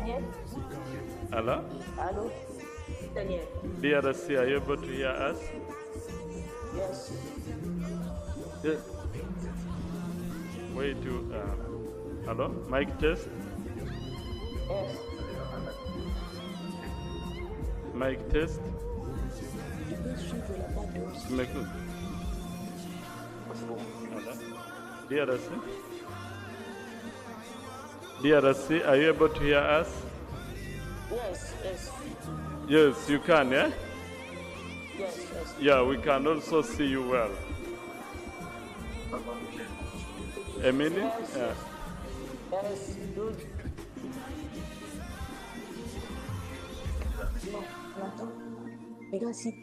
Daniel? Hello? Hello? Daniel? DRC, are you able to hear us? Yes. Yes. Way to, hello? Mic test? Yes. Mic test? Mkutano. DRC? DRC, are you able to hear us? Yes, yes. Yes, you can, yeah? Yes, yes. Yeah, we can also see you well. Emily? Yes, Yeah. yes, good. Merci.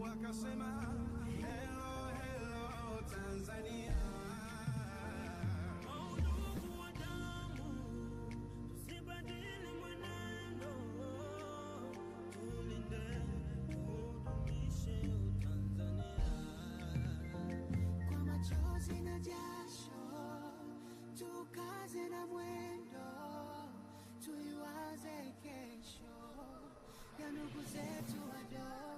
Wakasema hello hello Tanzania, ndugu wa damu, tusibadili mwenendo, tulinde tudumishe Tanzania. Kwa machozi na jasho tukaze na mwendo, tuiwaze kesho ya ndugu zetu wadogo.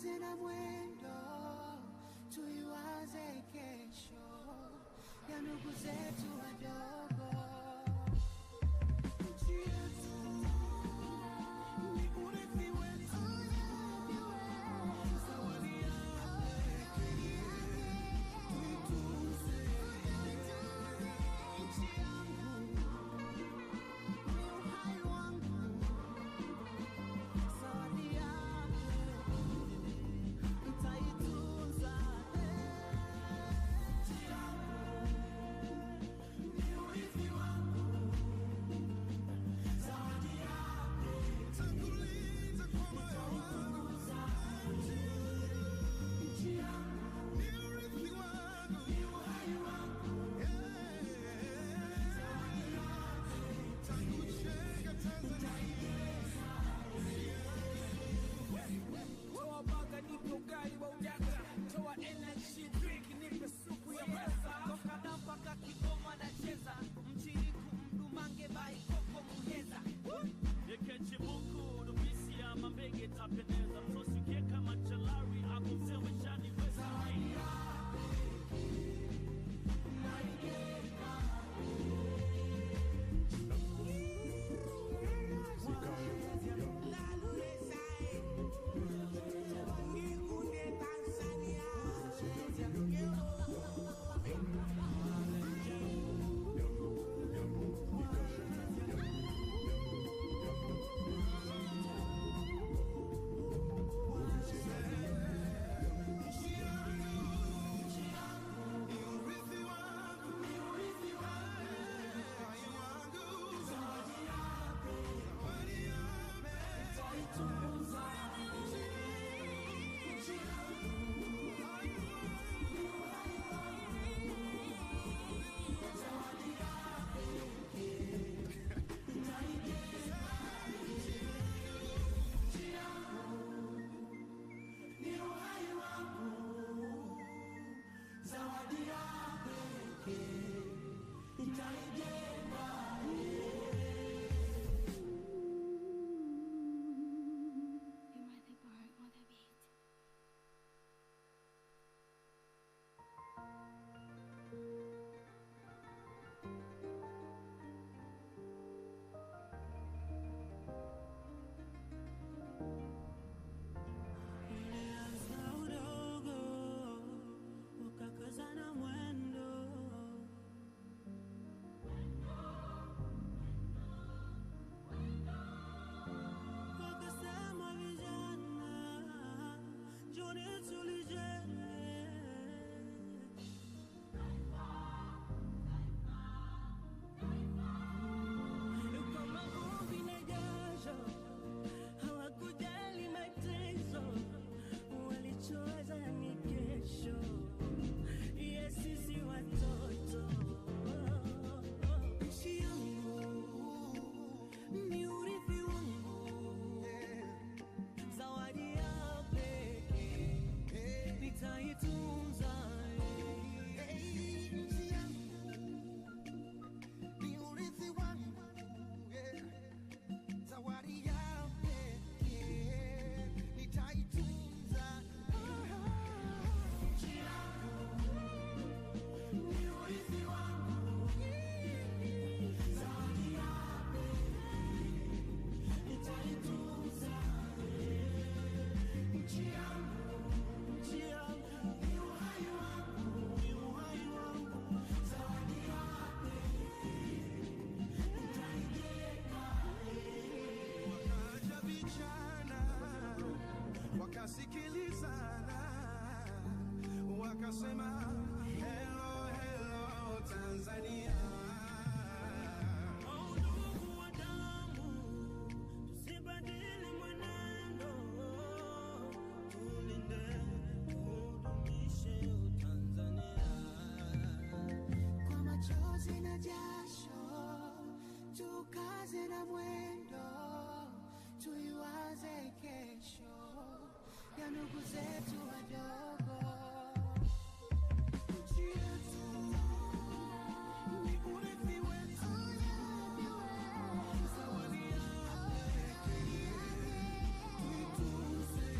tukaze na mwendo, tuiwaze kesho ya ndugu zetu wadogo. Nchi yetu ni urithi wetu, zawadi yake tuitunze. Nchi yangu ni uhai wangu, zawadi yake nitaitunza. Nchi yangu ni urithi wangu, zawadi yake nitakulinda kwa moyo wangu. Nchi yangu ni urithi wangu, ni uhai wangu, zawadi yake nitakujenga Tanzania. Toa baga nipe ugali wa ujaga, toa energy drink nipe supu ya pesa. Toka na mpaka Kigoma nacheza, mchiriku mdumange bai koko muheza. Yeke chibuku nubisi ya mambege tapendeza. Msosi keka machalari ako msewe shani weza. You are the bar on the beat. Ulianza udogo, ukakaza na mwendo, wakasema vijana, njoni tulijenge. Kama vumbi na jasho, hawakujali mateso, walichowaza ni kesho ya sisi watoto. Nchi yangu ni urithi wangu, zawadi ya pekee nitaitunza. Nchi yangu ni urithi wangu, zawadi ya pekee nitaitunza. Nchi yangu ni urithi wangu, zawadi ya pekee nitaitunza. Nchi yangu ni uhai wangu, ni uhai wangu, zawadi ya pekee nitaijenga. Wakaja vijana wakasikilizana, wakasema hello hello Tanzania. Ndugu wa damu, tusibadili mwenendo, tulinde tudumishe Tanzania. Kwa machozi na jasho, tukaze na mwendo, tuiwaze kesho ya ndugu zetu wadogo. Nchi yetu ni urithi wetu, zawadi ya pekee tuitunze.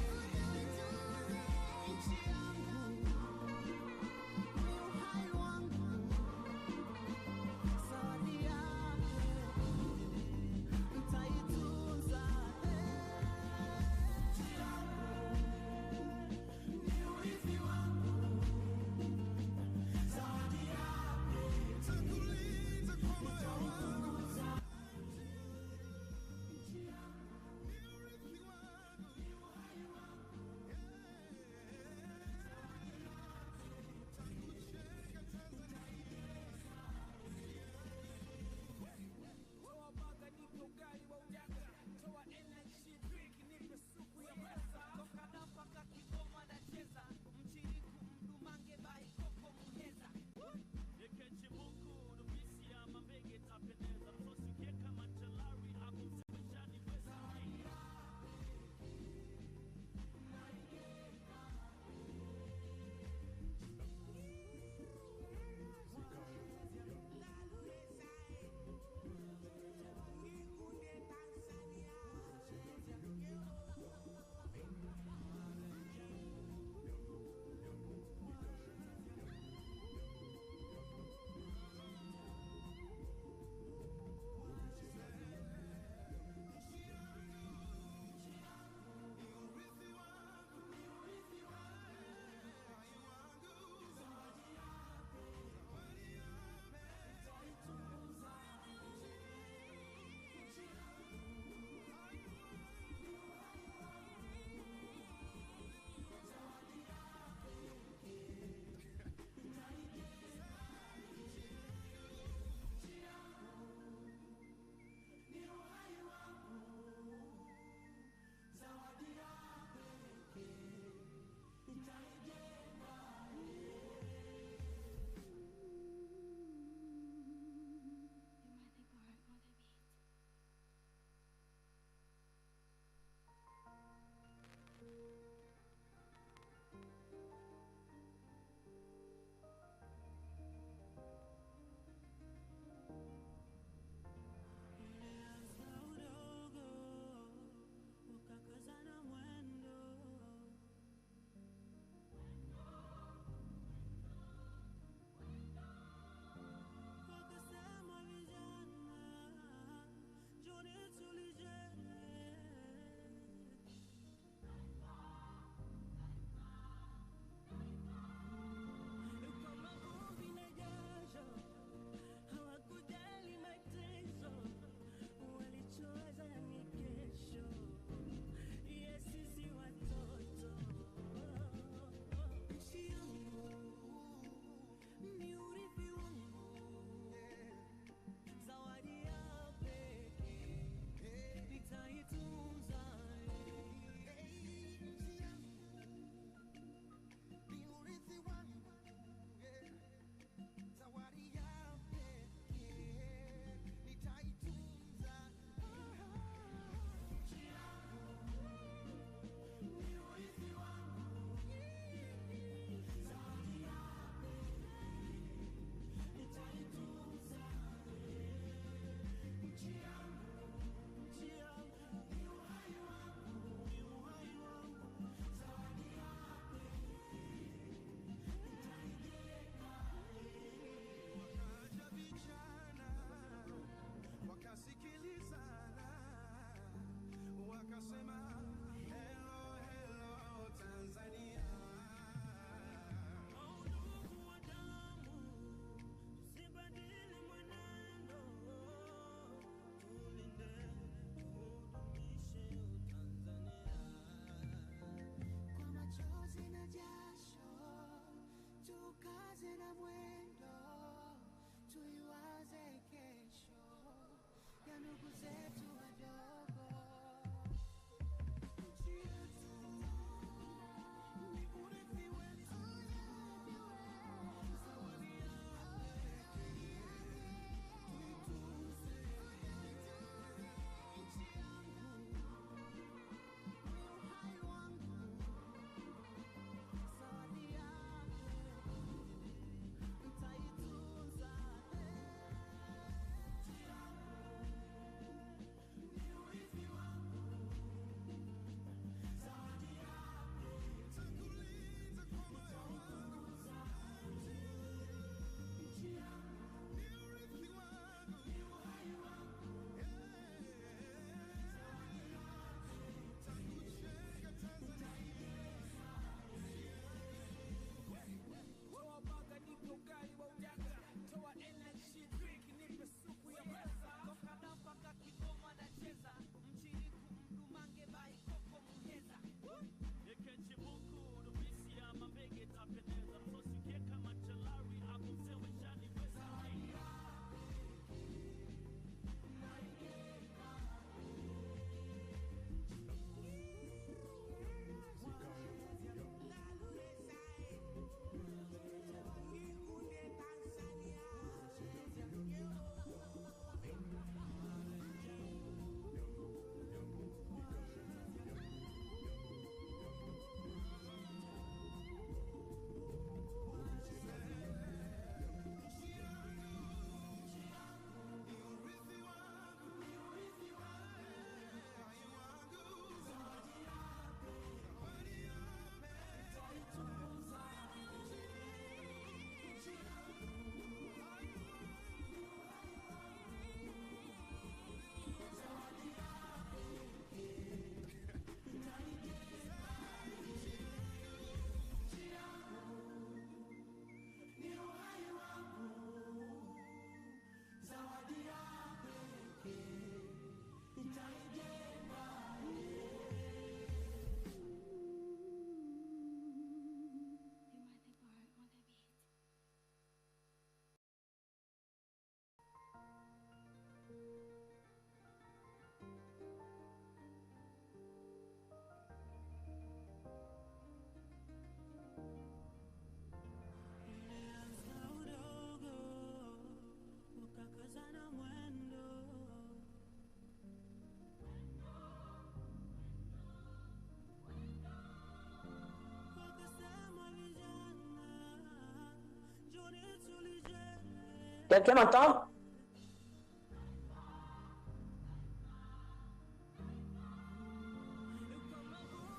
Quelqu'un m'entend?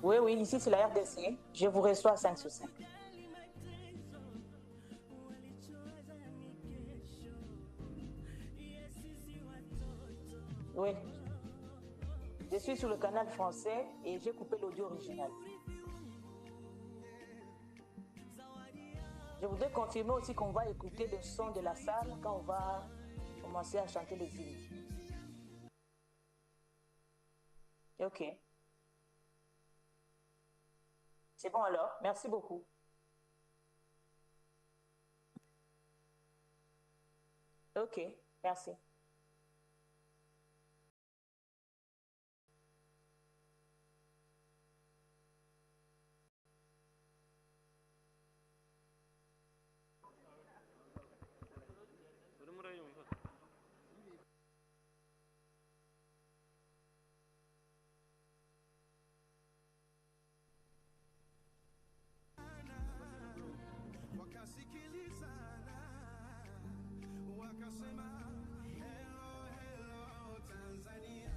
Oui, oui, ici c'est la RDC. Je vous reçois à 5 sur 5. Oui. Je suis sur le canal français et j'ai coupé l'audio original. Je voudrais confirmer aussi qu'on va écouter le son de la salle quand on va commencer à chanter les hymnes. Ok. C'est bon alors, merci beaucoup. Ok, merci. Wakasikilizana, wakasema hello, hello Tanzania.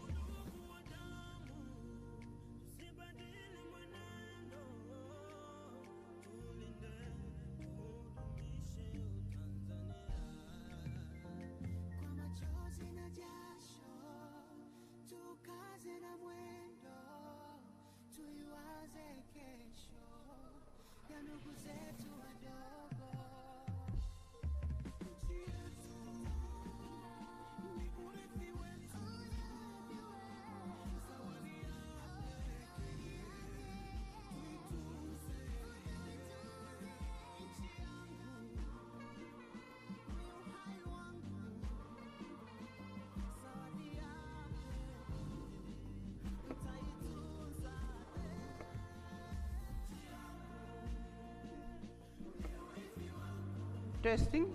Ndugu wa damu, tusibadili mwenendo, tulinde, tudumishe Tanzania. Kwa machozi na jasho, tukaze na mwendo, tuiwaze kesho ya ndugu zetu wadogo. Nchi yetu ni urithi wetu, zawadi ya pekee, tuitunze. Nchi yangu ni uhai wangu, zawadi yako nitaitunza.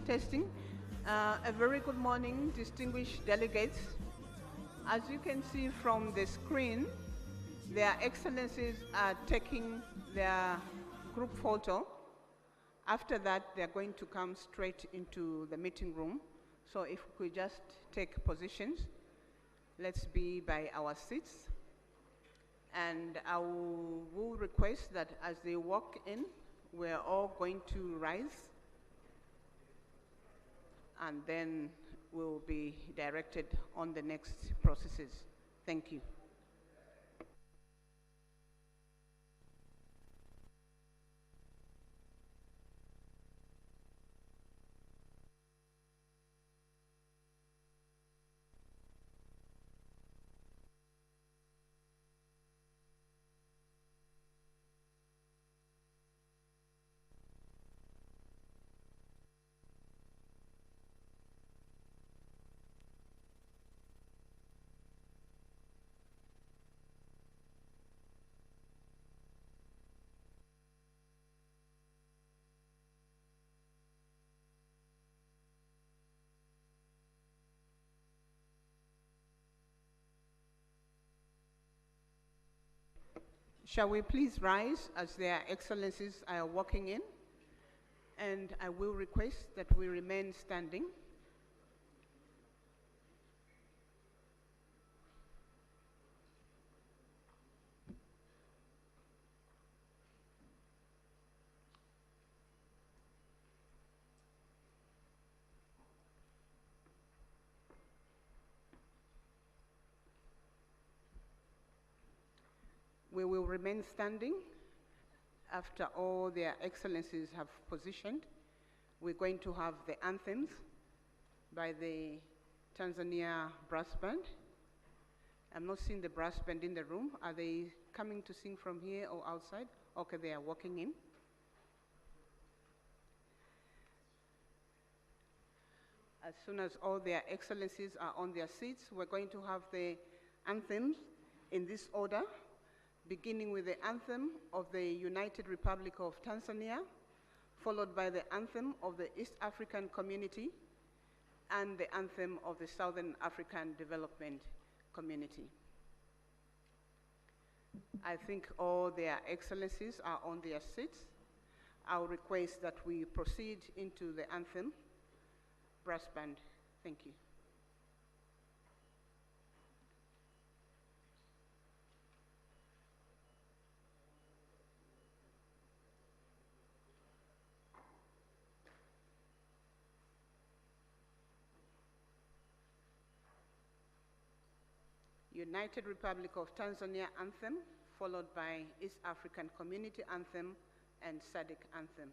Testing. A very good morning, distinguished delegates. As you can see from the screen, their excellencies are taking their group photo. After that, they're going to come straight into the meeting room. So if we could just take positions, let's be by our seats. And I will request that as they walk in, we're all going to rise, and then we'll be directed on the next processes. Thank you. Shall we please rise as their excellencies are walking in? And I will request that we remain standing. We will remain standing after all their excellencies have positioned. We're going to have the anthems by the Tanzania brass band. I'm not seeing the brass band in the room. Are they coming to sing from here or outside? Okay, they are walking in. As soon as all their excellencies are on their seats, we're going to have the anthems in this order, beginning with the anthem of the United Republic of Tanzania, followed by the anthem of the East African Community, and the anthem of the Southern African Development Community. I think all their excellencies are on their seats. I'll request that we proceed into the anthem. Brass band, thank you. United Republic of Tanzania anthem, followed by East African Community anthem and Sadc anthem.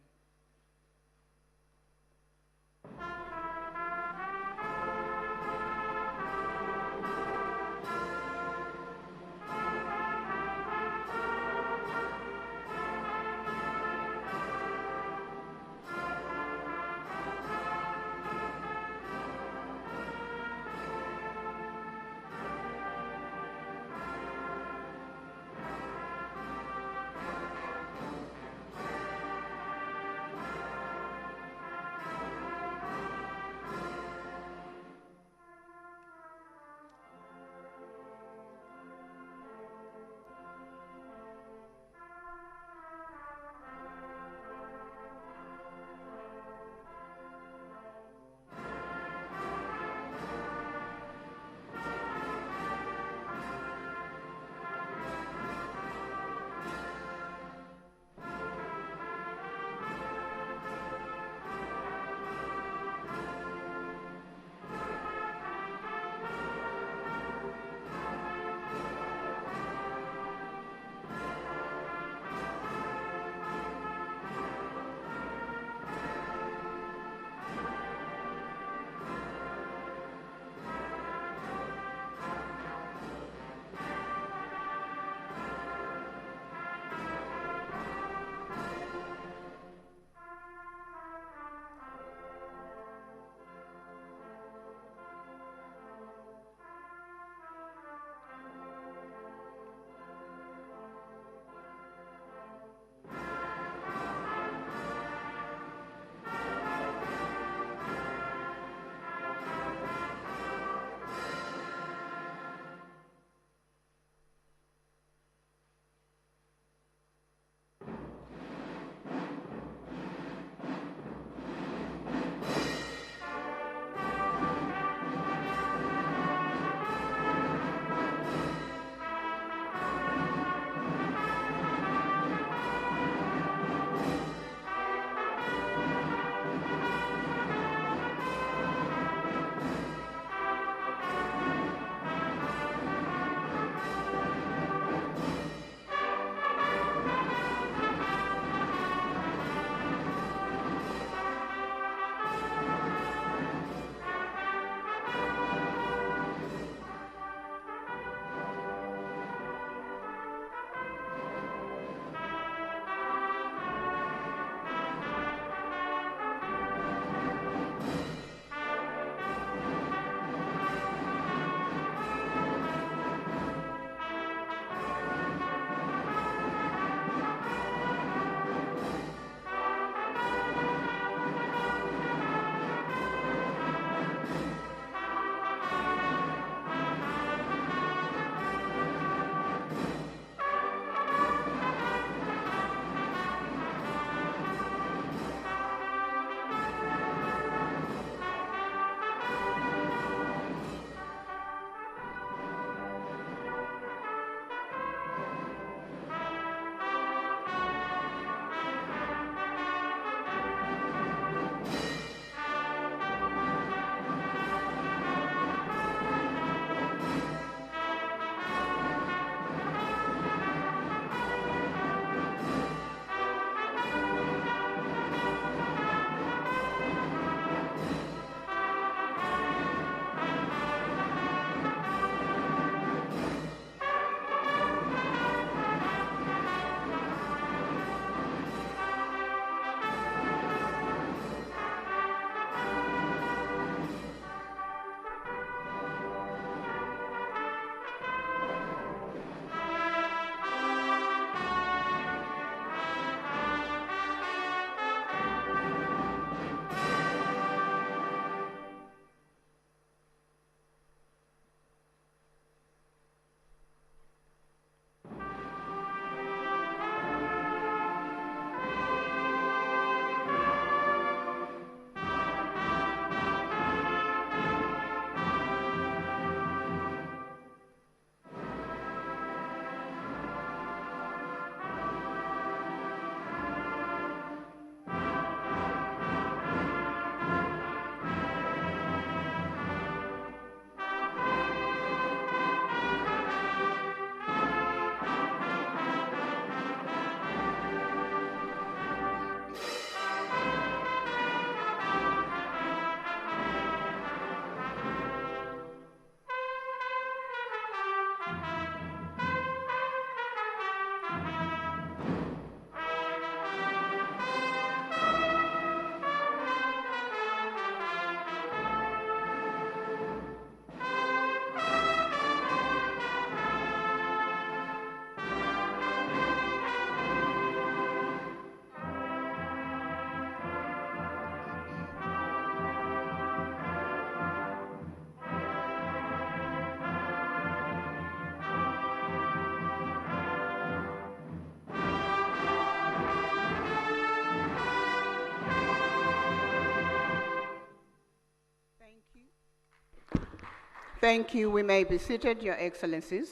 Thank you. We may be seated, Your Excellencies.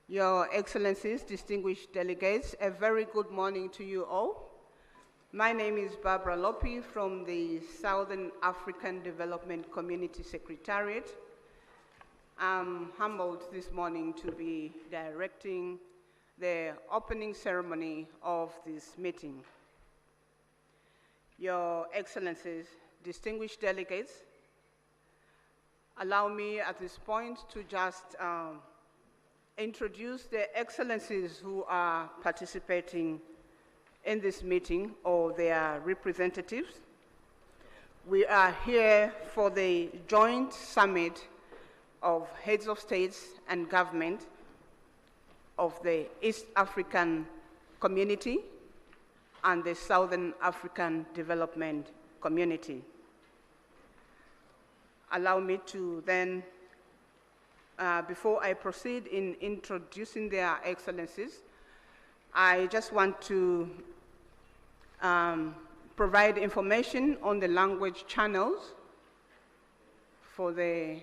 Your Excellencies, distinguished delegates, a very good morning to you all. My name is Barbara Lopi from the Southern African Development Community Secretariat. I'm humbled this morning to be directing the opening ceremony of this meeting. Your Excellencies, distinguished delegates, allow me at this point to just introduce the excellencies who are participating in this meeting or their representatives. We are here for the joint summit of heads of states and government of the East African Community and the Southern African Development Community. Allow me to then, before I proceed in introducing their excellencies, I just want to provide information on the language channels for the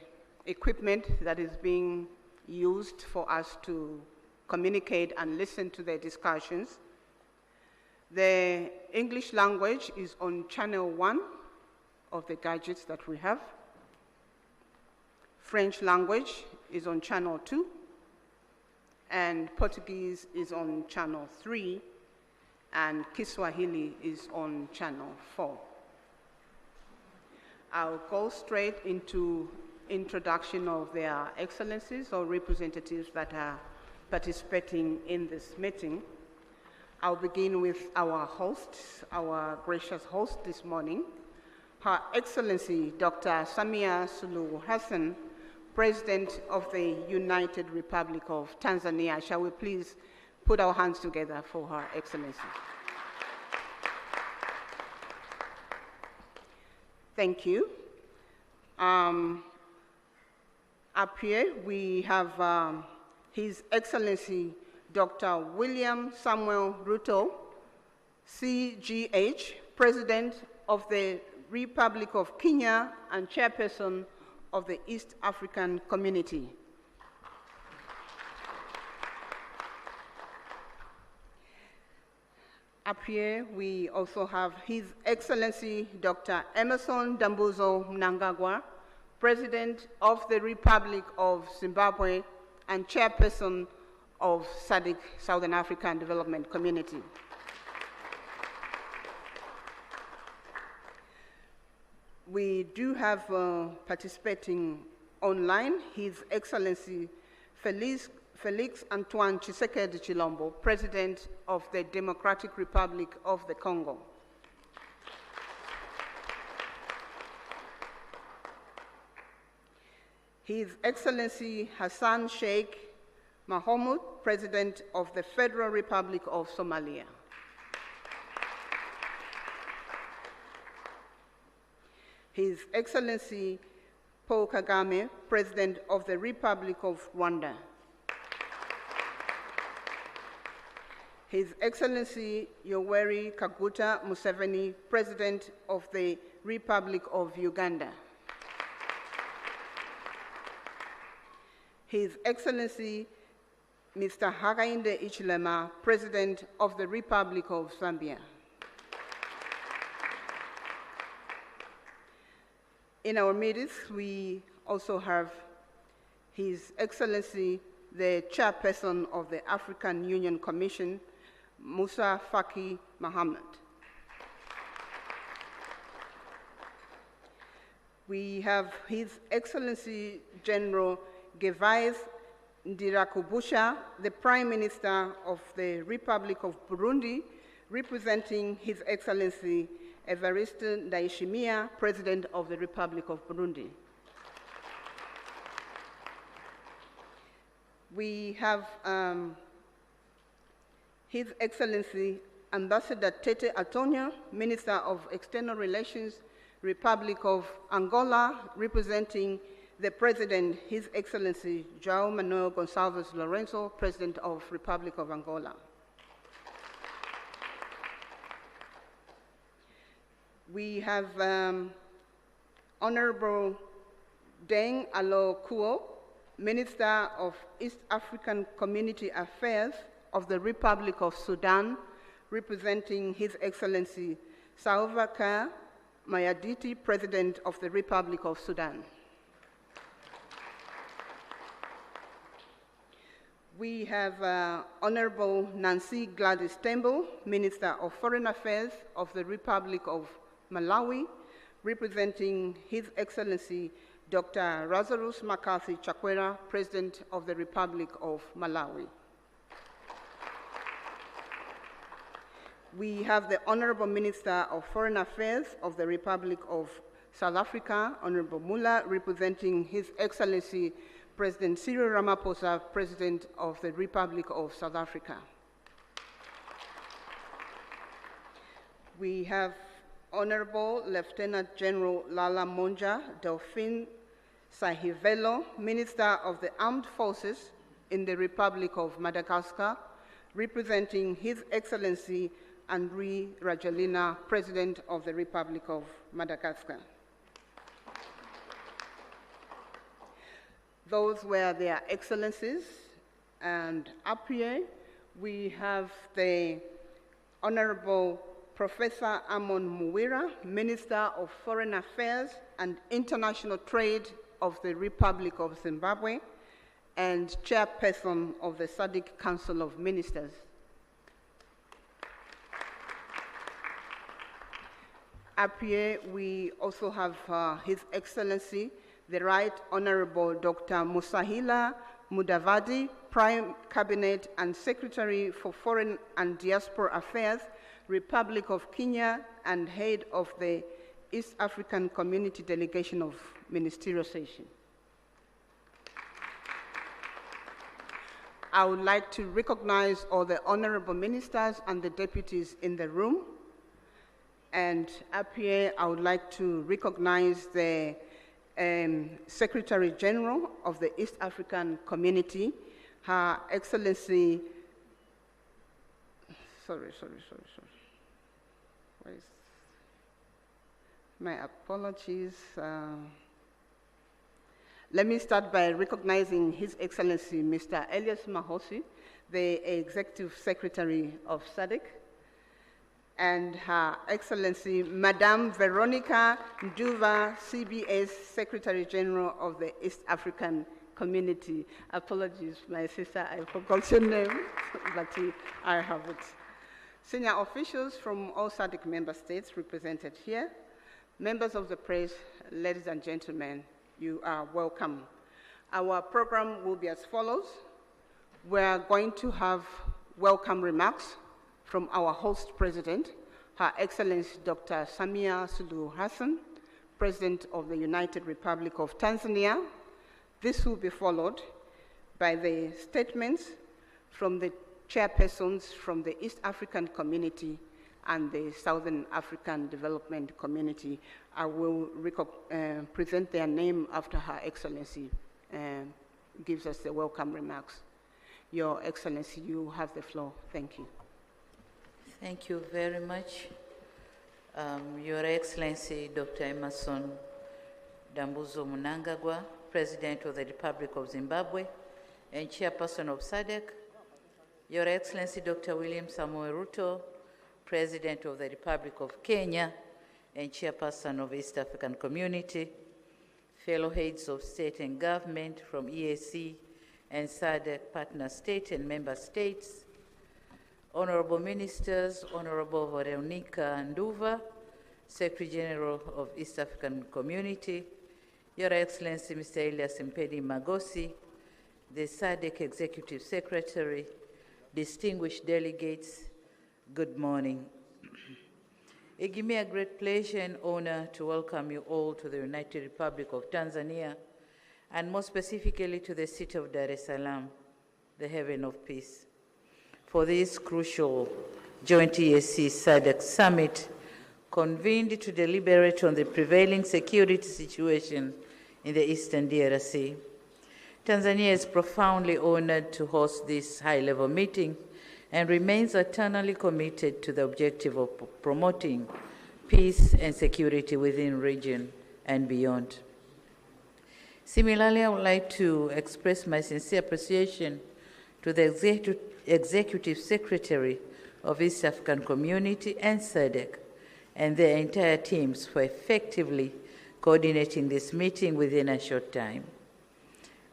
equipment that is being used for us to communicate and listen to the discussions. The English language is on channel 1 of the gadgets that we have. French language is on channel 2, and Portuguese is on channel 3, and Kiswahili is on channel 4. I'll go straight into introduction of their excellencies or representatives that are participating in this meeting. I'll begin with our host, our gracious host this morning, Her Excellency Dr. Samia Suluhu Hassan, President of the United Republic of Tanzania. Shall we please put our hands together for Her Excellency? Thank you. Up here we have His Excellency Dr. William Samuel Ruto, CGH, President of the Republic of Kenya and Chairperson of the East African Community. Up here, we also have His Excellency Dr. Emerson Dambuzo Mnangagwa, President of the Republic of Zimbabwe and Chairperson of Sadc, Southern African Development Community. We do have participating online His Excellency Felix Antoine Tshisekedi Chilombo, President of the Democratic Republic of the Congo. His Excellency Hassan Sheikh Mohamud, President of the Federal Republic of Somalia. His Excellency Paul Kagame, President of the Republic of Rwanda. His Excellency Yoweri Kaguta Museveni, President of the Republic of Uganda. His Excellency Mr. Hakainde Hichilema, President of the Republic of Zambia. In our midst, we also have His Excellency, the Chairperson of the African Union Commission, Musa Faki Mohammed. We have His Excellency General Gervais Ndirakubusha, the Prime Minister of the Republic of Burundi, representing His Excellency Evariste Ndayishimiye, President of the Republic of Burundi. We have His Excellency Ambassador Tete Antonio, Minister of External Relations, Republic of Angola, representing the President, His Excellency João Manuel Gonçalves Lourenço, President of Republic of Angola. We have Honorable Deng Alo Kuo, Minister of East African Community Affairs of the Republic of Sudan, representing His Excellency Salva Kiir Mayarditi, President of the Republic of Sudan. We have Honorable Nancy Gladys Tembo, Minister of Foreign Affairs of the Republic of Malawi, representing His Excellency Dr. Lazarus McCarthy Chakwera, President of the Republic of Malawi. We have the Honorable Minister of Foreign Affairs of the Republic of South Africa, Honorable Mula, representing His Excellency President Cyril Ramaphosa, President of the Republic of South Africa. We have Honorable Lieutenant General Lala Monja Delphine Sahivelo, Minister of the Armed Forces in the Republic of Madagascar, representing His Excellency Andry Rajoelina, President of the Republic of Madagascar. Those were their excellencies, and up here we have the Honorable Professor Amon Muwira, Minister of Foreign Affairs and International Trade of the Republic of Zimbabwe, and Chairperson of the Sadc Council of Ministers. Up here we also have His Excellency, the Right Honorable Dr. Musahila Mudavadi, Prime Cabinet and Secretary for Foreign and Diaspora Affairs, Republic of Kenya, and Head of the East African Community Delegation of Ministerial Session. I would like to recognize all the honorable ministers and the deputies in the room. And up here, I would like to recognize the Secretary General of the East African Community, Her Excellency, sorry. My apologies. Let me start by recognizing His Excellency, Mr. Elias Mahosi, the Executive Secretary of Sadc, and Her Excellency, Madame Veronica Nduva, CBS Secretary General of the East African Community. Apologies, my sister, I forgot your name, but I have it. Senior officials from all Sadc member states represented here, members of the press, ladies and gentlemen, you are welcome. Our program will be as follows. We are going to have welcome remarks from our host president, Her Excellency Dr. Samia Suluhu Hassan, President of the United Republic of Tanzania. This will be followed by the statements from the chairpersons from the East African Community and the Southern African Development Community. I will present their name after Her Excellency gives us the welcome remarks. Your Excellency, you have the floor. Thank you. Thank you very much. Your Excellency, Dr. Emerson Dambuzo Mnangagwa, President of the Republic of Zimbabwe and Chairperson of Sadc. Your Excellency, Dr. William Samoei Ruto, President of the Republic of Kenya and Chairperson of East African Community. Fellow heads of state and government from EAC and SADC partner state and member states, Honorable Ministers, Honorable Veronica Nduva, Secretary General of East African Community, Your Excellency Mr. Elias Mpedi Magosi, the SADC Executive Secretary, distinguished delegates, good morning. It gives me a great pleasure and honor to welcome you all to the United Republic of Tanzania, and more specifically to the city of Dar es Salaam, the haven of peace, for this crucial joint EAC SADC summit convened to deliberate on the prevailing security situation in the Eastern DRC. Tanzania is profoundly honored to host this high-level meeting and remains eternally committed to the objective of promoting peace and security within the region and beyond. Similarly, I would like to express my sincere appreciation to the Executive Secretary of East African Community and Sadc and their entire teams for effectively coordinating this meeting within a short time.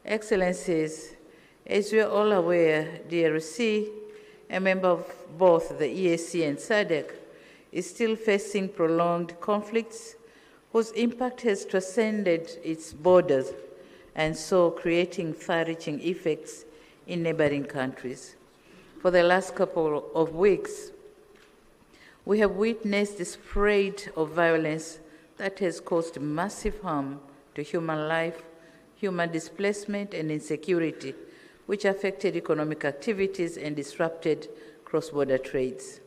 Excellencies, as we are all aware, DRC, a member of both the EAC and Sadc, is still facing prolonged conflicts whose impact has transcended its borders and so creating far-reaching effects in neighboring countries. For the last couple of weeks, we have witnessed the spread of violence that has caused massive harm to human life, human displacement, and insecurity, which affected economic activities and disrupted cross-border trades.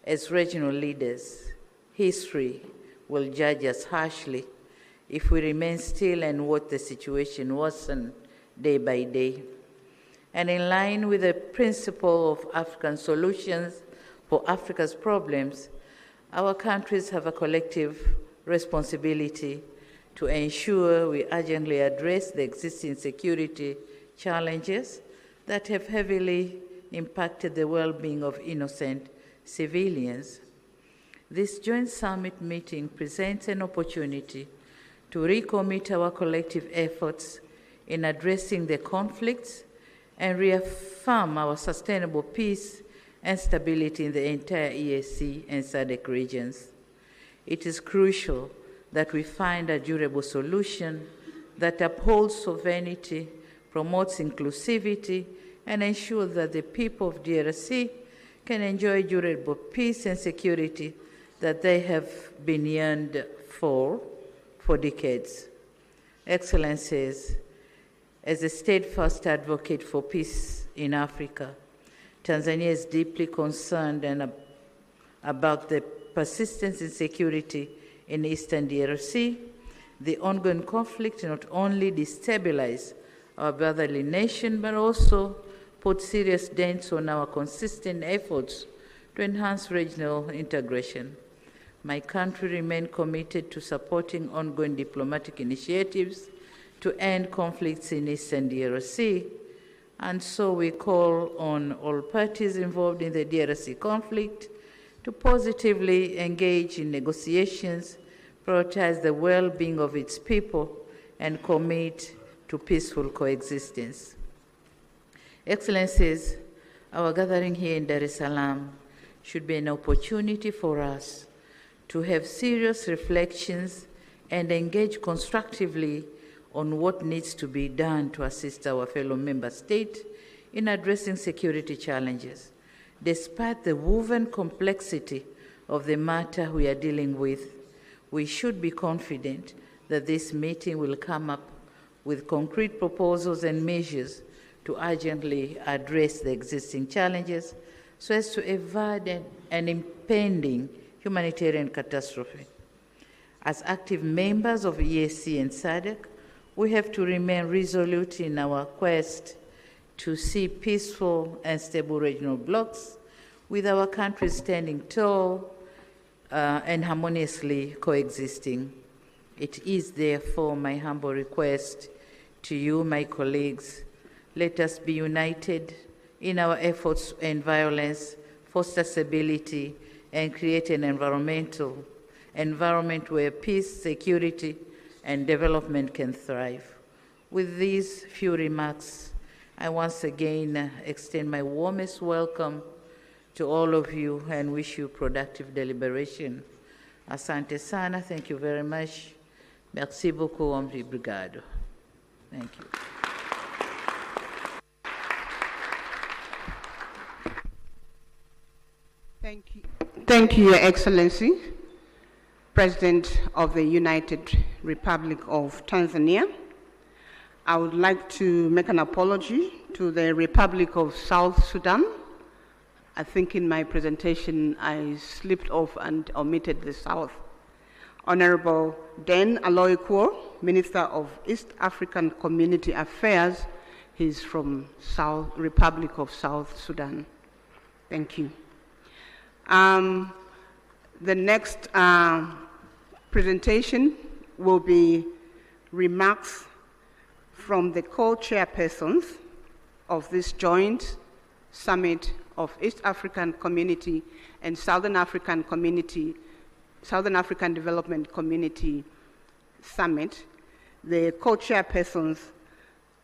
As regional leaders, history will judge us harshly if we remain still and watch the situation worsen day by day. And in line with the principle of African solutions for Africa's problems, our countries have a collective responsibility to ensure we urgently address the existing security challenges that have heavily impacted the well-being of innocent civilians. This joint summit meeting presents an opportunity to recommit our collective efforts in addressing the conflicts and reaffirm our sustainable peace and stability in the entire EAC and Sadc regions. It is crucial that we find a durable solution that upholds sovereignty, promotes inclusivity, and ensures that the people of DRC can enjoy durable peace and security that they have been yearned for decades. Excellencies, as a steadfast advocate for peace in Africa, Tanzania is deeply concerned about the persistent insecurity in Eastern DRC. The ongoing conflict not only destabilizes our brotherly nation, but also put serious dents on our consistent efforts to enhance regional integration. My country remains committed to supporting ongoing diplomatic initiatives to end conflicts in Eastern DRC, and so we call on all parties involved in the DRC conflict to positively engage in negotiations, prioritize the well-being of its people, and commit to peaceful coexistence. Excellencies, our gathering here in Dar es Salaam should be an opportunity for us to have serious reflections and engage constructively on what needs to be done to assist our fellow member states in addressing security challenges. Despite the woven complexity of the matter we are dealing with, we should be confident that this meeting will come up with concrete proposals and measures to urgently address the existing challenges so as to avoid an impending humanitarian catastrophe. As active members of EAC and Sadc, we have to remain resolute in our quest to see peaceful and stable regional blocs with our countries standing tall and harmoniously coexisting. It is therefore my humble request to you, my colleagues, let us be united in our efforts to end violence, foster stability, and create an environment where peace, security, and development can thrive. With these few remarks, I once again extend my warmest welcome to all of you and wish you productive deliberation. Asante sana, thank you very much. Merci beaucoup, obrigado. Thank you. Thank you. Thank you, Your Excellency, President of the United Republic of Tanzania. I would like to make an apology to the Republic of South Sudan. I think in my presentation I slipped off and omitted the South. Honorable Den Aloykuo, Minister of East African Community Affairs, he's from Republic of South Sudan. Thank you. The next presentation will be remarks from the co-chairpersons of this joint summit of East African Community and Southern African Development Community Summit. The co-chairpersons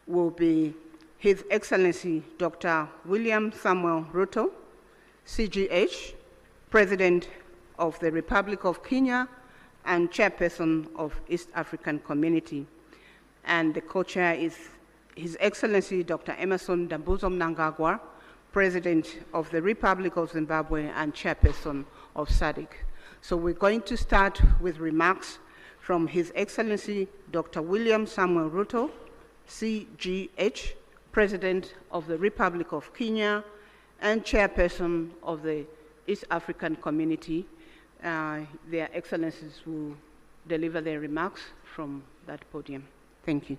will be His Excellency Dr. William Samuel Ruto, CGH, President of the Republic of Kenya and Chairperson of East African Community. And the co-chair is His Excellency Dr. Emmerson Dambuzo Mnangagwa, President of the Republic of Zimbabwe and Chairperson of Sadc. So we're going to start with remarks from His Excellency Dr. William Samuel Ruto, CGH, President of the Republic of Kenya and Chairperson of the East African Community. Their Excellencies will deliver their remarks from that podium. Thank you.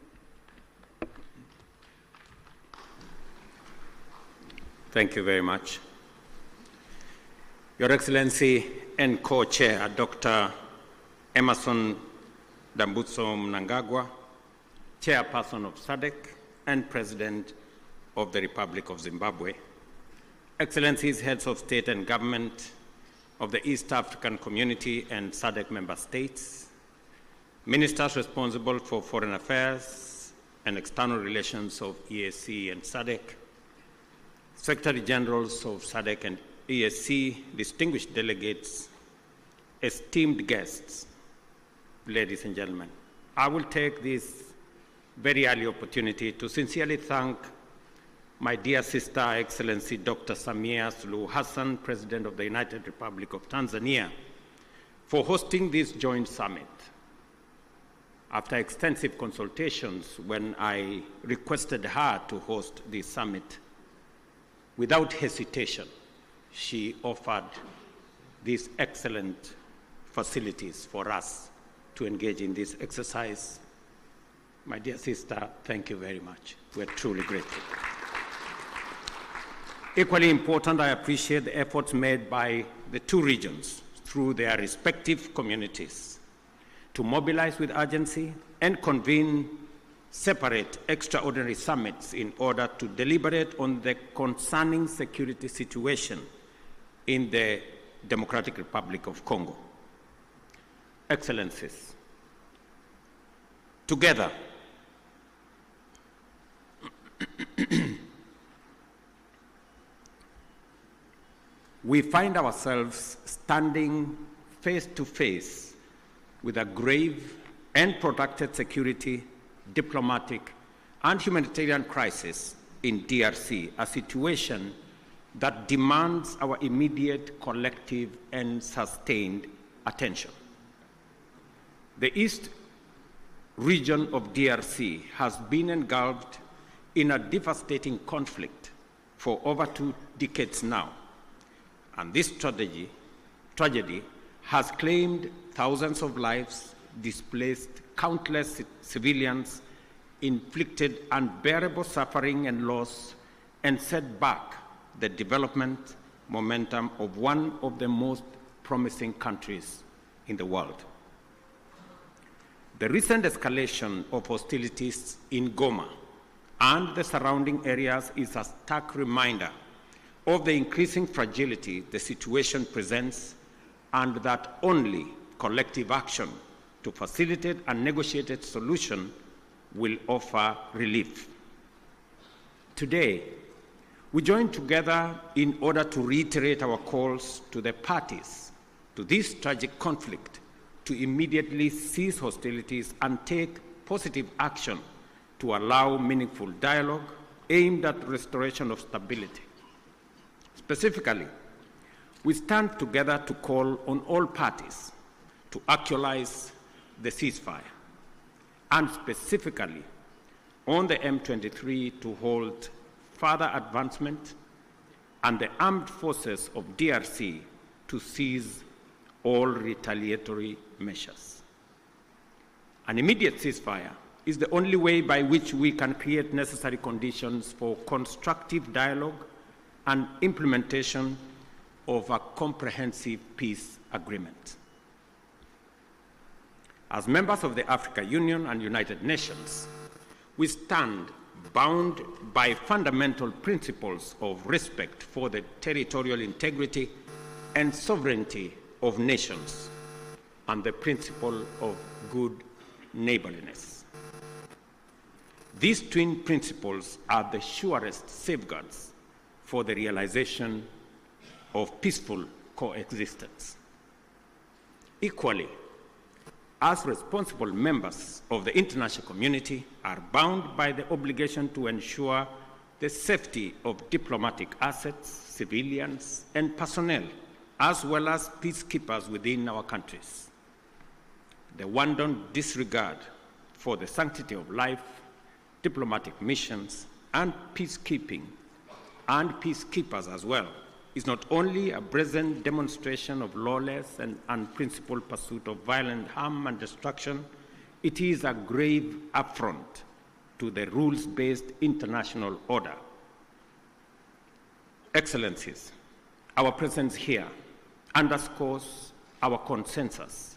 Thank you very much. Your Excellency and Co-Chair, Dr. Emmerson Dambuzo Mnangagwa, Chairperson of Sadc and President of the Republic of Zimbabwe, Excellencies, Heads of State and Government of the East African Community and Sadc member states, Ministers responsible for Foreign Affairs and External Relations of EAC and Sadc, Secretary Generals of Sadc and EAC, distinguished delegates, esteemed guests, ladies and gentlemen, I will take this very early opportunity to sincerely thank my dear sister, Excellency Dr. Samia Suluhu Hassan, President of the United Republic of Tanzania, for hosting this joint summit. After extensive consultations, when I requested her to host this summit, without hesitation, she offered these excellent facilities for us to engage in this exercise. My dear sister, thank you very much. We're truly grateful. Equally important, I appreciate the efforts made by the two regions through their respective communities to mobilize with urgency and convene separate extraordinary summits in order to deliberate on the concerning security situation in the Democratic Republic of Congo. Excellencies, together, we find ourselves standing face to face with a grave and protracted security, diplomatic, and humanitarian crisis in DRC, a situation that demands our immediate, collective, and sustained attention. The East region of DRC has been engulfed in a devastating conflict for over 2 decades now, and this tragedy has claimed thousands of lives, displaced countless civilians, inflicted unbearable suffering and loss, and set back the development momentum of one of the most promising countries in the world. The recent escalation of hostilities in Goma and the surrounding areas is a stark reminder of the increasing fragility the situation presents, and that only collective action to facilitate a negotiated solution will offer relief. Today, we join together in order to reiterate our calls to the parties to this tragic conflict to immediately cease hostilities and take positive action to allow meaningful dialogue aimed at restoration of stability. Specifically, we stand together to call on all parties to actualize the ceasefire, and specifically on the M23 to hold further advancement and the armed forces of DRC to cease all retaliatory measures. An immediate ceasefire is the only way by which we can create necessary conditions for constructive dialogue and implementation of a comprehensive peace agreement. As members of the African Union and United Nations, we stand bound by fundamental principles of respect for the territorial integrity and sovereignty of nations and the principle of good neighborliness. These twin principles are the surest safeguards for the realization of peaceful coexistence. Equally, as responsible members of the international community are bound by the obligation to ensure the safety of diplomatic assets, civilians, and personnel, as well as peacekeepers within our countries. The wanton disregard for the sanctity of life, diplomatic missions, and peacekeeping, and peacekeepers as well, is not only a brazen demonstration of lawless and unprincipled pursuit of violent harm and destruction, it is a grave affront to the rules-based international order. Excellencies, our presence here underscores our consensus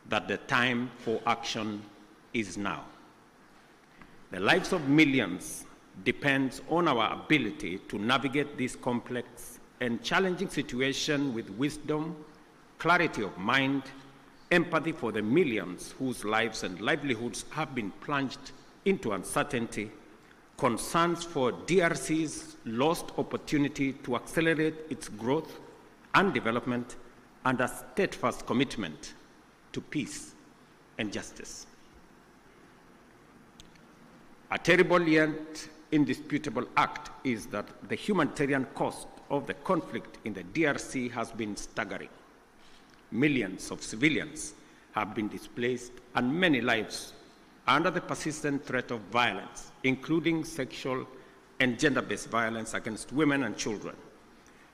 that the time for action is now. The lives of millions depends on our ability to navigate this complex and challenging situation with wisdom, clarity of mind, empathy for the millions whose lives and livelihoods have been plunged into uncertainty, concerns for DRC's lost opportunity to accelerate its growth and development, and a steadfast commitment to peace and justice. A terrible yet indisputable act is that the humanitarian cost of the conflict in the DRC has been staggering. Millions of civilians have been displaced and many lives under the persistent threat of violence, including sexual and gender-based violence against women and children,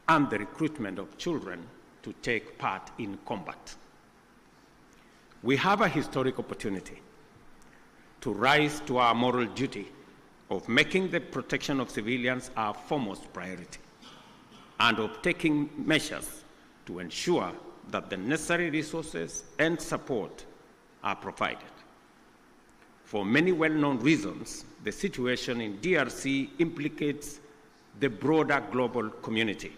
and the recruitment of children to take part in combat. We have a historic opportunity to rise to our moral duty of making the protection of civilians our foremost priority, and of taking measures to ensure that the necessary resources and support are provided. For many well-known reasons, the situation in DRC implicates the broader global community.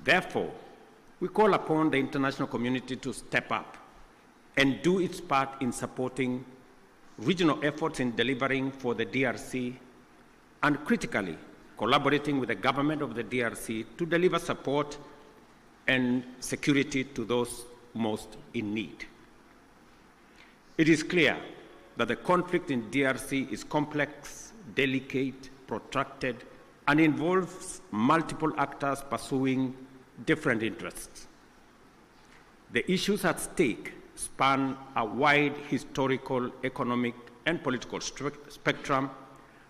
Therefore, we call upon the international community to step up and do its part in supporting regional efforts in delivering for the DRC, and critically collaborating with the government of the DRC to deliver support and security to those most in need. It is clear that the conflict in DRC is complex, delicate, protracted, and involves multiple actors pursuing different interests. The issues at stake span a wide historical, economic, and political spectrum,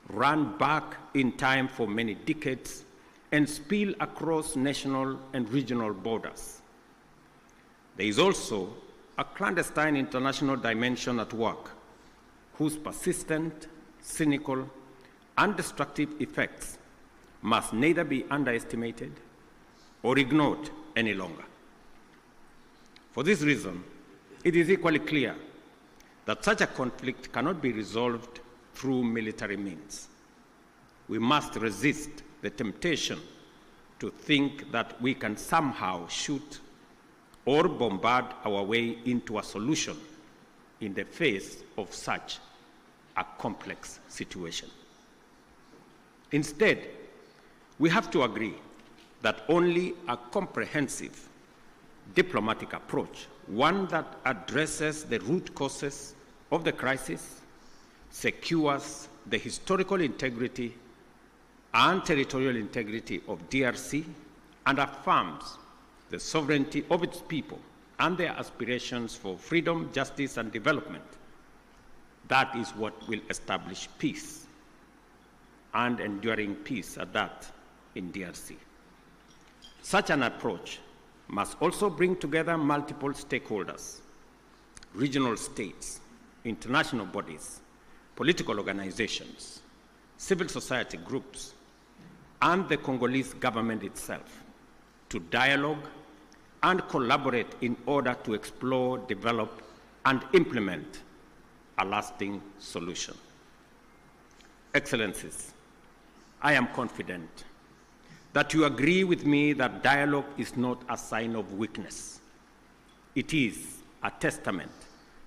run back in time for many decades, and spill across national and regional borders. There is also a clandestine international dimension at work, whose persistent, cynical, and destructive effects must neither be underestimated or ignored any longer. For this reason, it is equally clear that such a conflict cannot be resolved through military means. We must resist the temptation to think that we can somehow shoot or bombard our way into a solution in the face of such a complex situation. Instead, we have to agree that only a comprehensive diplomatic approach, one that addresses the root causes of the crisis, secures the historical integrity and territorial integrity of DRC, and affirms the sovereignty of its people and their aspirations for freedom, justice, and development. That is what will establish peace, and enduring peace at that, in DRC. Such an approach must also bring together multiple stakeholders, regional states, international bodies, political organizations, civil society groups, and the Congolese government itself to dialogue and collaborate in order to explore, develop, and implement a lasting solution. Excellencies, I am confident that you agree with me that dialogue is not a sign of weakness. It is a testament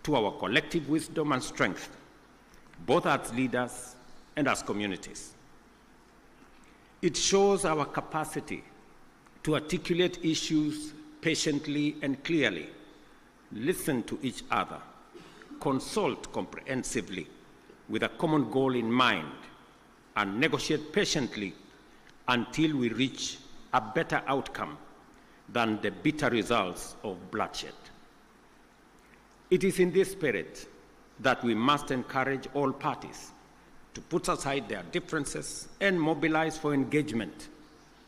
to our collective wisdom and strength, both as leaders and as communities. It shows our capacity to articulate issues patiently and clearly, listen to each other, consult comprehensively with a common goal in mind, and negotiate patiently until we reach a better outcome than the bitter results of bloodshed. It is in this spirit that we must encourage all parties to put aside their differences and mobilize for engagement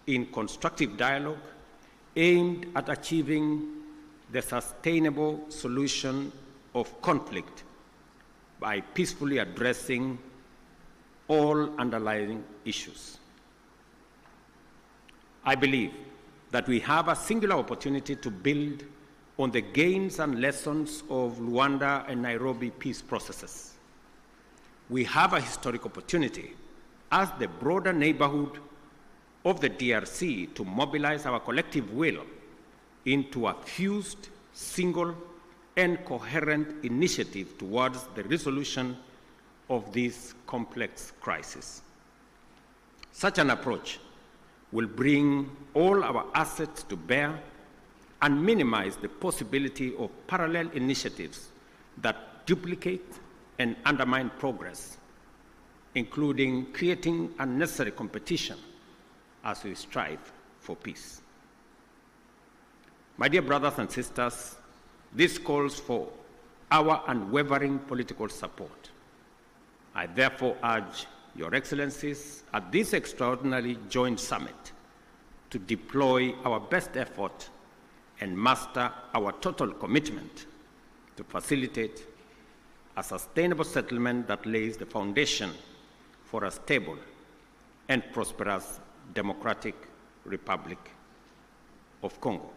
in constructive dialogue aimed at achieving the sustainable solution of conflict by peacefully addressing all underlying issues. I believe that we have a singular opportunity to build on the gains and lessons of Luanda and Nairobi peace processes. We have a historic opportunity as the broader neighborhood of the DRC to mobilize our collective will into a fused, single, and coherent initiative towards the resolution of this complex crisis. Such an approach will bring all our assets to bear and minimize the possibility of parallel initiatives that duplicate and undermine progress, including creating unnecessary competition as we strive for peace. My dear brothers and sisters, this calls for our unwavering political support. I therefore urge Your Excellencies at this extraordinary joint summit to deploy our best effort and muster our total commitment to facilitate a sustainable settlement that lays the foundation for a stable and prosperous Democratic Republic of Congo.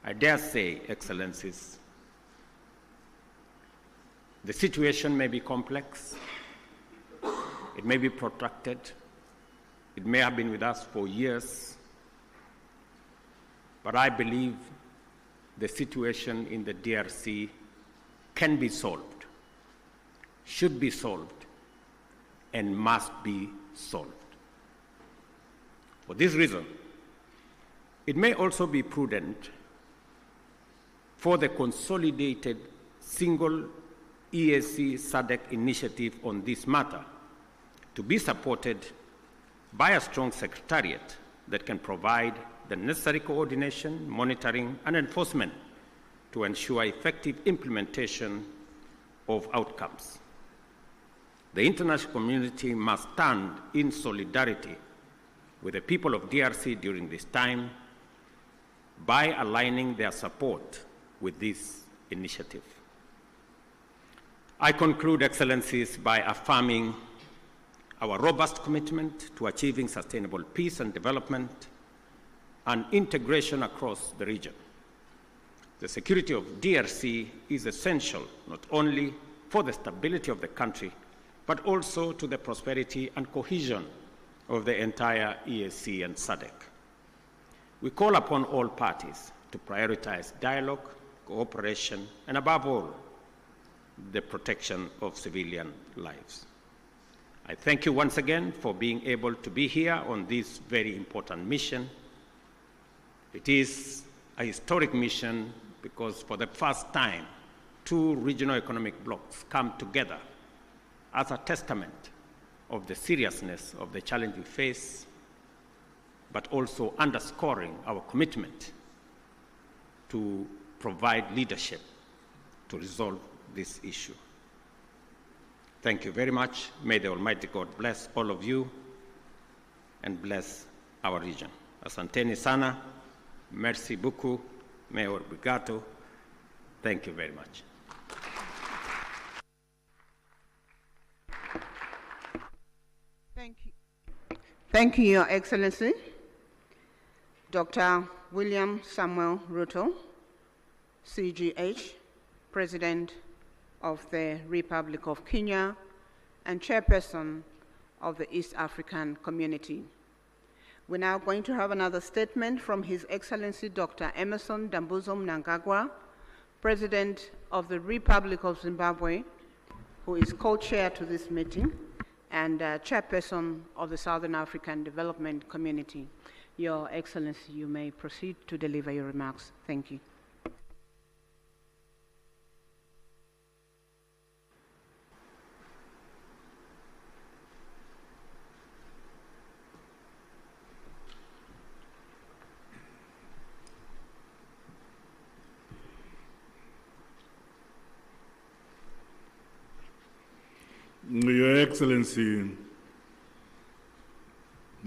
I dare say, Excellencies, the situation may be complex, it may be protracted, it may have been with us for years, but I believe the situation in the DRC can be solved, should be solved, and must be solved. For this reason, it may also be prudent for the consolidated single EAC Sadc initiative on this matter to be supported by a strong secretariat that can provide the necessary coordination, monitoring, and enforcement to ensure effective implementation of outcomes. The international community must stand in solidarity with the people of DRC during this time by aligning their support with this initiative. I conclude, Excellencies, by affirming our robust commitment to achieving sustainable peace and development and integration across the region. The security of DRC is essential not only for the stability of the country, but also to the prosperity and cohesion of the entire EAC and SADC. We call upon all parties to prioritize dialogue, cooperation, and above all, the protection of civilian lives. I thank you once again for being able to be here on this very important mission. It is a historic mission because for the first time, two regional economic blocs come together as a testament of the seriousness of the challenge we face, but also underscoring our commitment to provide leadership to resolve this issue. Thank you very much. May the Almighty God bless all of you and bless our region. Asanteni sana, merci beaucoup, Mayor Brigato. Thank you very much. Thank you, Your Excellency, Dr. William Samuel Ruto, CGH, President of the Republic of Kenya and chairperson of the East African Community. We're now going to have another statement from His Excellency Dr. Emmerson Dambuzo Mnangagwa, President of the Republic of Zimbabwe, who is co-chair to this meeting, and chairperson of the Southern African Development Community. Your Excellency, you may proceed to deliver your remarks. Thank you. Your Excellency,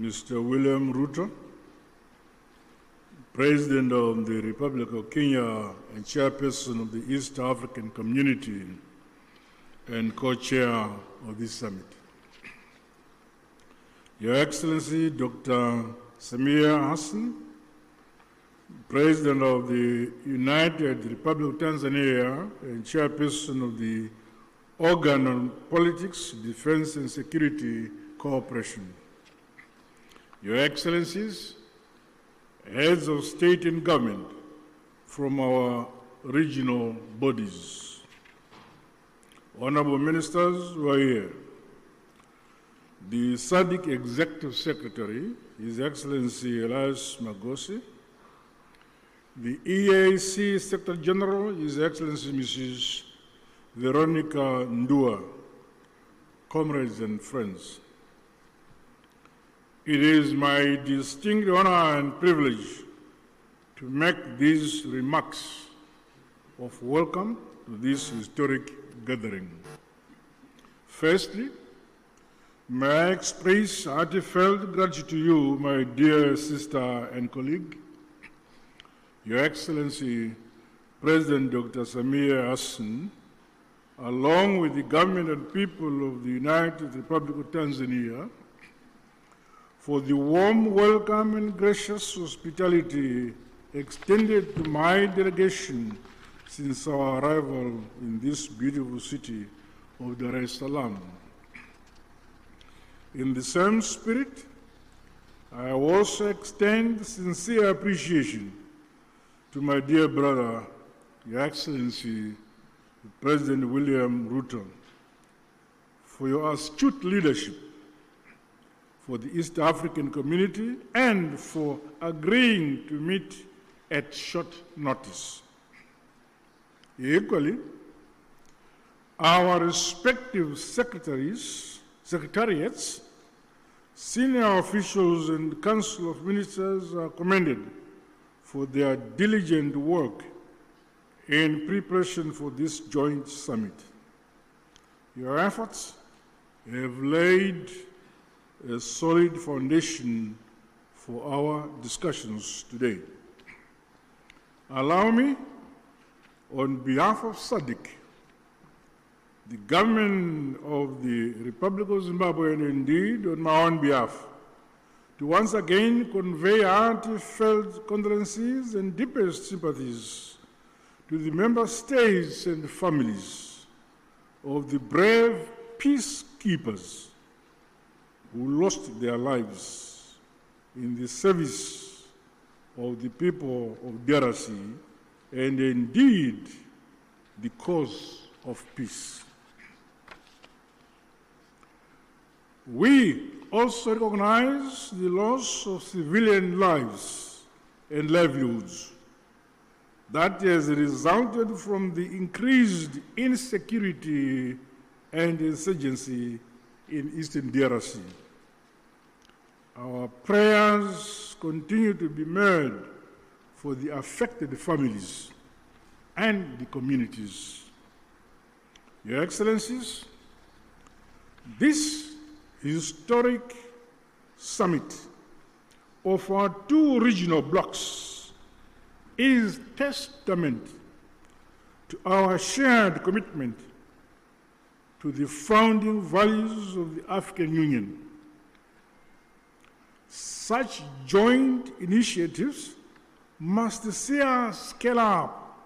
Mr. William Ruto, President of the Republic of Kenya and Chairperson of the East African Community and Co-Chair of this summit. Your Excellency, Dr. Samia Hassan, President of the United Republic of Tanzania and Chairperson of the Organ on Politics, Defense and Security Cooperation. Your Excellencies, heads of state and government from our regional bodies, honorable ministers who are here, the Sadc Executive Secretary, His Excellency Elias Magosi, the EAC Secretary General, His Excellency Mrs. Veronica Ndua, comrades and friends. It is my distinct honor and privilege to make these remarks of welcome to this historic gathering. Firstly, may I express heartfelt gratitude to you, my dear sister and colleague, Your Excellency, President Dr. Samia Hassan, along with the government and people of the United Republic of Tanzania, for the warm welcome and gracious hospitality extended to my delegation since our arrival in this beautiful city of Dar es Salaam. In the same spirit, I also extend sincere appreciation to my dear brother, Your Excellency, President William Ruto, for your astute leadership for the East African community and for agreeing to meet at short notice. Equally, our respective secretariats, senior officials and Council of Ministers are commended for their diligent work in preparation for this joint summit. Your efforts have laid a solid foundation for our discussions today. Allow me, on behalf of Sadc, the government of the Republic of Zimbabwe, and indeed on my own behalf, to once again convey heartfelt condolences and deepest sympathies to the member states and families of the brave peacekeepers who lost their lives in the service of the people of DRC and indeed the cause of peace. We also recognize the loss of civilian lives and livelihoods that has resulted from the increased insecurity and insurgency in Eastern DRC. Our prayers continue to be made for the affected families and the communities. Your Excellencies, this historic summit of our two regional blocs is testament to our shared commitment to the founding values of the African Union. Such joint initiatives must see us scale up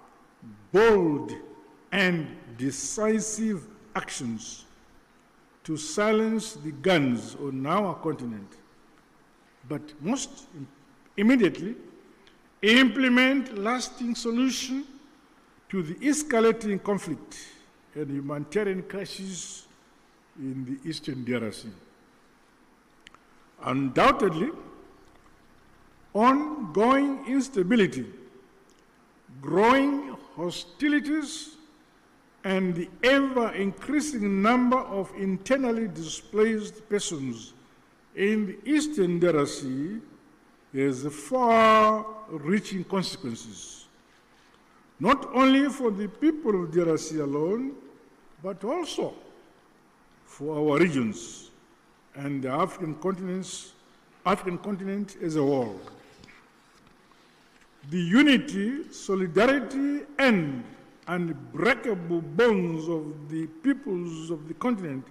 bold and decisive actions to silence the guns on our continent, but most immediately implement lasting solution to the escalating conflict and humanitarian crisis in the Eastern DRC. Undoubtedly, ongoing instability, growing hostilities, and the ever-increasing number of internally displaced persons in the Eastern DRC has far-reaching consequences, not only for the people of DRC alone, but also for our regions and the African continent as a whole. The unity, solidarity, and unbreakable bonds of the peoples of the continent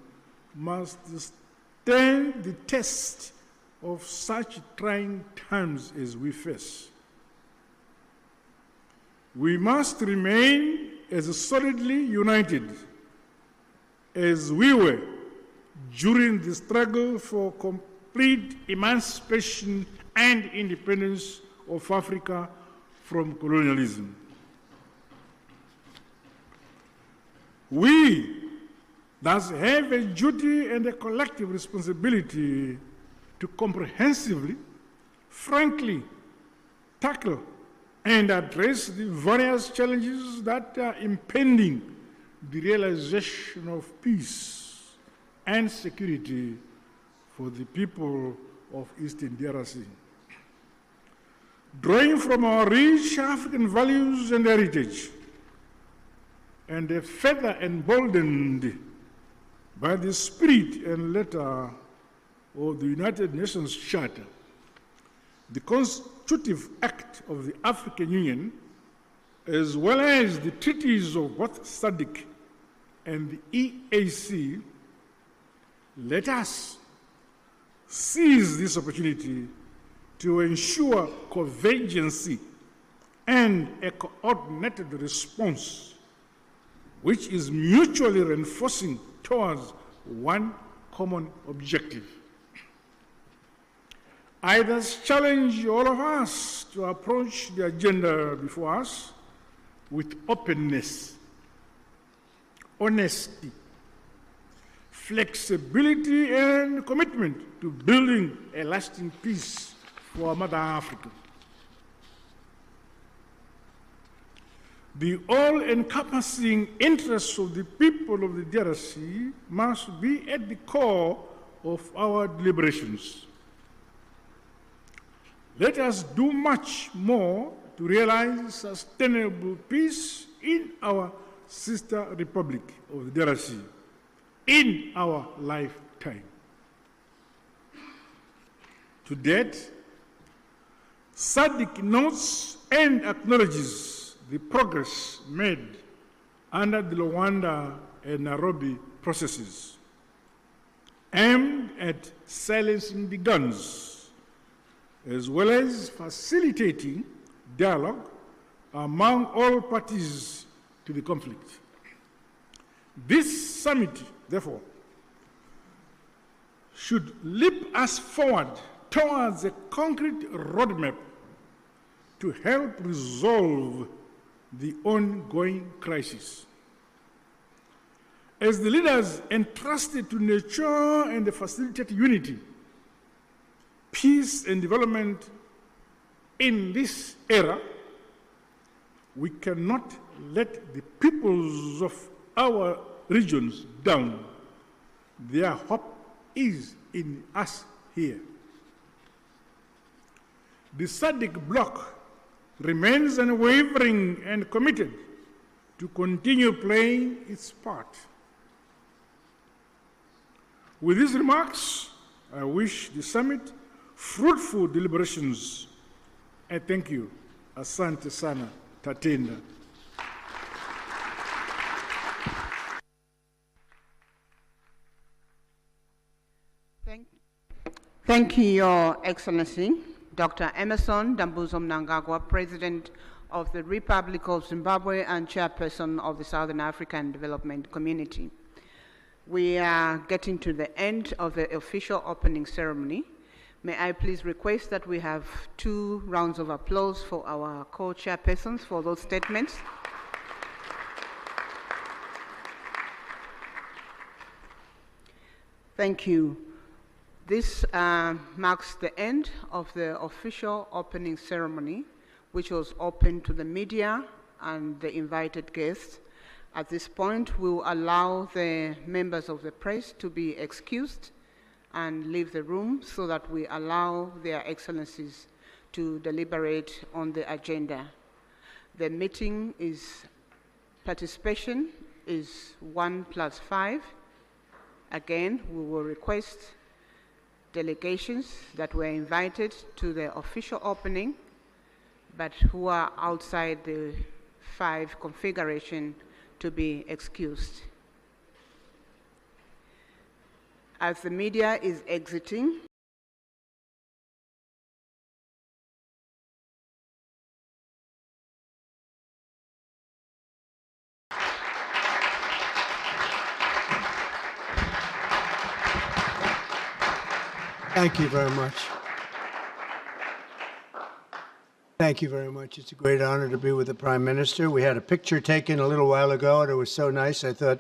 must stand the test of such trying times as we face. We must remain as solidly united as we were during the struggle for complete emancipation and independence of Africa from colonialism. We thus have a duty and a collective responsibility to comprehensively, frankly, tackle and address the various challenges that are impeding the realization of peace and security for the people of Eastern DRC. Drawing from our rich African values and heritage, and further emboldened by the spirit and letter of the United Nations Charter, the constitutive act of the African Union, as well as the treaties of both Sadc and the EAC, let us seize this opportunity to ensure convergence and a coordinated response which is mutually reinforcing towards one common objective. I thus challenge all of us to approach the agenda before us with openness, honesty, flexibility, and commitment to building a lasting peace for Mother Africa. The all-encompassing interests of the people of the DRC must be at the core of our deliberations. Let us do much more to realize sustainable peace in our sister republic of the DRC in our lifetime. To date, Sadc notes and acknowledges the progress made under the Luanda and Nairobi processes aimed at silencing the guns, as well as facilitating dialogue among all parties to the conflict. This summit, therefore, should leap us forward towards a concrete roadmap to help resolve the ongoing crisis. As the leaders entrusted to nurture and facilitate unity, peace and development in this era, we cannot let the peoples of our regions down. Their hope is in us here. The Sadc bloc remains unwavering and committed to continue playing its part. With these remarks, I wish the summit fruitful deliberations. I thank you. Asante sana, tatenda. Thank you, Your Excellency, Dr. Emerson Dambuzo Mnangagwa, President of the Republic of Zimbabwe and Chairperson of the Southern African Development Community. We are getting to the end of the official opening ceremony. May I please request that we have 2 rounds of applause for our co-chairpersons for those statements. Thank you. This marks the end of the official opening ceremony, which was open to the media and the invited guests. At this point, we will allow the members of the press to be excused and leave the room so that we allow their excellencies to deliberate on the agenda. The meeting participation is 1+5. Again, we will request delegations that were invited to the official opening, but who are outside the 5 configuration to be excused. As the media is exiting, thank you very much. Thank you very much. It's a great honor to be with the Prime Minister. We had a picture taken a little while ago, and it was so nice. I thought